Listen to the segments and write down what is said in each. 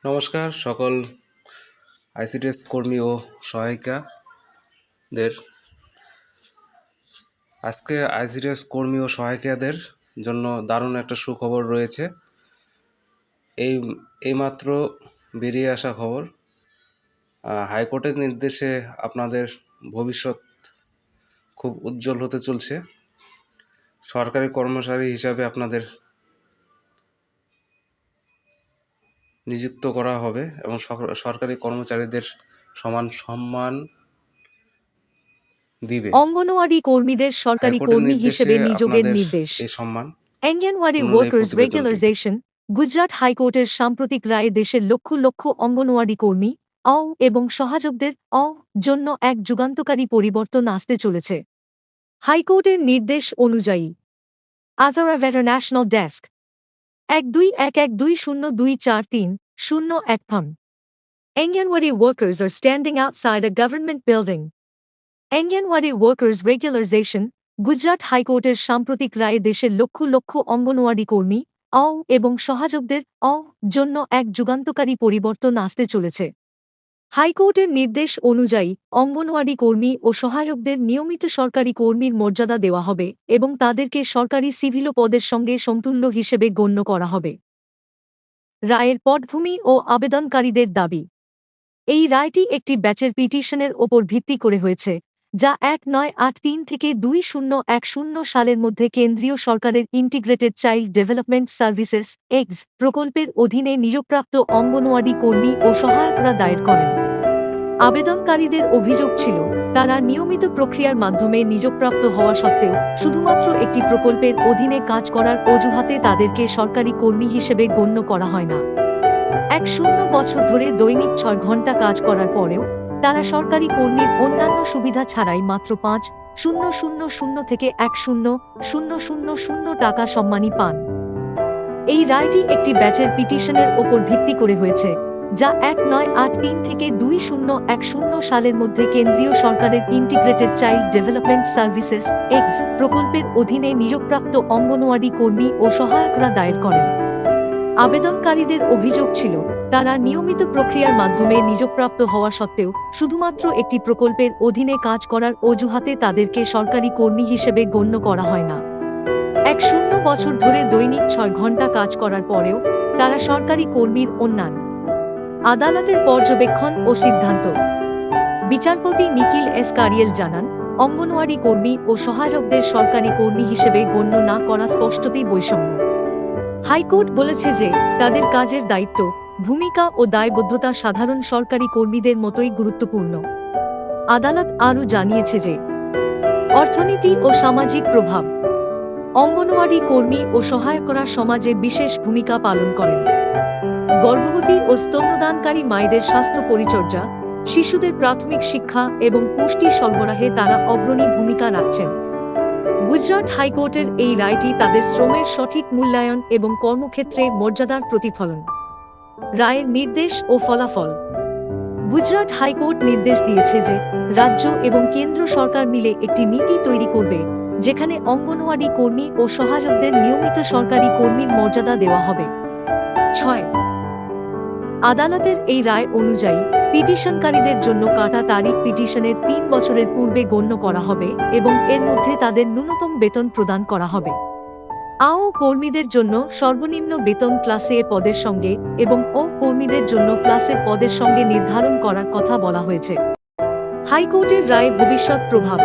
নমস্কার সকল আইসিডিএস কর্মী ও সহায়িকাদের। আজকে আইসিডিএস কর্মী ও সহায়িকাদের জন্য দারুণ একটা সুখবর রয়েছে। এইমাত্র বেরিয়ে আসা খবর, হাইকোর্টের নির্দেশে আপনাদের ভবিষ্যৎ খুব উজ্জ্বল হতে চলছে। সরকারি কর্মচারী হিসাবে আপনাদের নিযুক্ত করা হবে এবং সরকারি কর্মচারীদের সমান সম্মান দিবে। অঙ্গনওয়াড়ি কর্মীদের সরকারি কর্মী হিসেবে নিয়োগের নির্দেশ। এই সম্মান অঙ্গনওয়াড়ি ওয়ার্কার্স রেগুলারাইজেশন গুজরাট হাইকোর্টের সাম্প্রতিক রায়ে দেশের লক্ষ লক্ষ অঙ্গনওয়াড়ি কর্মী এবং সহায়কদের জন্য এক যুগান্তকারী পরিবর্তন আসতে চলেছে। হাইকোর্টের নির্দেশ অনুযায়ী আধারাভেটার national desk 121120243001 Anganwadi workers are standing outside a government building. Anganwadi workers regularization Gujarat হাইকোর্টের সাম্প্রতিক রায়ে দেশের লক্ষ লক্ষ অঙ্গনওয়াড়ি কর্মী এবং সহায়কদের জন্য এক যুগান্তকারী পরিবর্তন আসতে চলেছে। হাইকোর্টের নির্দেশ অনুযায়ী অঙ্গনওয়াড়ি কর্মী ও সহায়কদের নিয়মিত সরকারি কর্মীর মর্যাদা দেওয়া হবে এবং তাদেরকে সরকারি সিভিল পদের সঙ্গে সমতুল্য হিসেবে গণ্য করা হবে। রায়ের পটভূমি ও আবেদনকারীদের দাবি। এই রায়টি একটি ব্যাচের পিটিশনের ওপর ভিত্তি করে হয়েছে, যা 1983 থেকে 2010 সালের মধ্যে কেন্দ্রীয় সরকারের integrated child development services eggs প্রকল্পের অধীনে নিয়োগপ্রাপ্ত অঙ্গনওয়াড়ি কর্মী ও সহায়করা দায়ের করেন। আবেদনকারীদের অভিযোগ ছিল, তারা নিয়মিত প্রক্রিয়ার মাধ্যমে নিয়োগপ্রাপ্ত হওয়া সত্ত্বেও শুধুমাত্র একটি প্রকল্পের অধীনে কাজ করার অজুহাতে তাদেরকে সরকারি কর্মী হিসেবে গণ্য করা হয় না। 10 বছর ধরে দৈনিক 6 ঘন্টা কাজ করার পরেও তারা সরকারি কর্মীর অন্যান্য সুবিধা ছাড়াই মাত্র 5,000 থেকে 1,000 টাকা সম্মানী পান। এই রায়টি একটি ব্যাচের পিটিশনের ওপর ভিত্তি করে হয়েছে, যা 1983 থেকে 2010 সালের মধ্যে কেন্দ্রীয় সরকারের integrated child development services eggs প্রকল্পের অধীনে নিয়োগপ্রাপ্ত অঙ্গনওয়াড়ি কর্মী ও সহায়করা দায়ের করেন। আবেদনকারীদের অভিযোগ ছিল, তারা নিয়মিত প্রক্রিয়ার মাধ্যমে নিয়োগপ্রাপ্ত হওয়া সত্ত্বেও শুধুমাত্র একটি প্রকল্পের অধীনে কাজ করার অজুহাতে তাদেরকে সরকারি কর্মী হিসেবে গণ্য করা হয় না। 10 বছর ধরে দৈনিক 6 ঘন্টা কাজ করার পরেও তারা সরকারি কর্মীর অন্যান্য। আদালতের পর্যবেক্ষণ ও সিদ্ধান্ত। বিচারপতি নিখিল এস কারিয়েল জানান, অঙ্গনওয়াড়ি কর্মী ও সহায়কদের সরকারি কর্মী হিসেবে গণ্য না করা স্পষ্টতই বৈষম্য। হাইকোর্ট বলেছে যে তাদের কাজের দায়িত্ব, ভূমিকা ও দায়বদ্ধতা সাধারণ সরকারি কর্মীদের মতোই গুরুত্বপূর্ণ। আদালত আরও জানিয়েছে যে অর্থনীতি ও সামাজিক প্রভাব। অঙ্গনওয়াড়ি কর্মী ও সহায়করা সমাজে বিশেষ ভূমিকা পালন করেন। গর্ভবতী ও স্তন্যদানকারী মায়েদের স্বাস্থ্য পরিচর্যা, শিশুদের প্রাথমিক শিক্ষা এবং পুষ্টি সরবরাহে তারা অগ্রণী ভূমিকা রাখছেন। গুজরাট হাইকোর্টের এই রায়টি তাদের শ্রমের সঠিক মূল্যায়ন এবং কর্মক্ষেত্রে মর্যাদার প্রতিফলন। রায়ের নির্দেশ ও ফলাফল। গুজরাট হাইকোর্ট নির্দেশ দিয়েছে যে রাজ্য এবং কেন্দ্র সরকার মিলে একটি নীতি তৈরি করবে, যেখানে অঙ্গনওয়াড়ি কর্মী ও সহায়কদের নিয়মিত সরকারি কর্মীর মর্যাদা দেওয়া হবে। 6 আদালতের এই রায় অনুযায়ী পিটিশনকারীদের জন্য কাটা তারিখ পিটিশনের 3 বছরের পূর্বে গণ্য করা হবে এবং এর মধ্যে তাদের ন্যূনতম বেতন প্রদান করা হবে। কর্মীদের জন্য সর্বনিম্ন বেতন ক্লাস এ পদের সঙ্গে এবং কর্মীদের জন্য ক্লাস এ পদের সঙ্গে নির্ধারণ করার কথা বলা হয়েছে। হাইকোর্টের রায় ভবিষ্যৎ প্রভাব।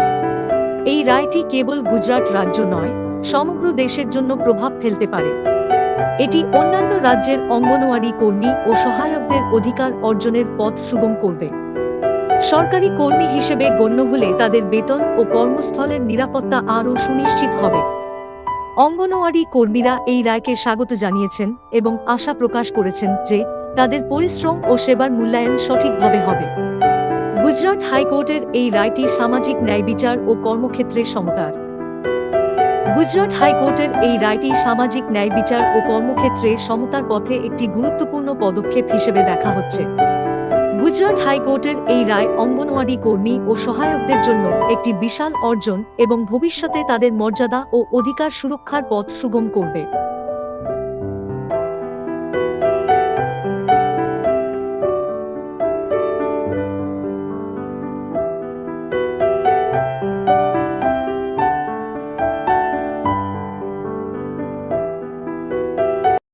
এই রায়টি কেবল গুজরাট রাজ্য নয়, সমগ্র দেশের জন্য প্রভাব ফেলতে পারে। এটি অন্যান্য রাজ্যের অঙ্গনওয়াড়ি কর্মী ও সহায়কদের অধিকার অর্জনের পথ সুগম করবে। সরকারি কর্মী হিসেবে গণ্য হলে তাদের বেতন ও কর্মস্থলের নিরাপত্তা আরও সুনিশ্চিত হবে। অঙ্গনওয়াড়ি কর্মীরা এই রায়কে স্বাগত জানিয়েছেন এবং আশা প্রকাশ করেছেন যে তাদের পরিশ্রম ও সেবার মূল্যায়ন সঠিকভাবে হবে। গুজরাট হাইকোর্টের এই রায়টি সামাজিক ন্যায়বিচার ও কর্মক্ষেত্রে সমতার। গুজরাট হাইকোর্টের এই রায়টি সামাজিক ন্যায়বিচার ও কর্মক্ষেত্রে সমতার পথে একটি গুরুত্বপূর্ণ পদক্ষেপ হিসেবে দেখা হচ্ছে। গুজরাট হাইকোর্টের এই রায় অঙ্গনওয়াড়ি কর্মী ও সহায়কদের জন্য একটি বিশাল অর্জন এবং ভবিষ্যতে তাদের মর্যাদা ও অধিকার সুরক্ষার পথ সুগম করবে।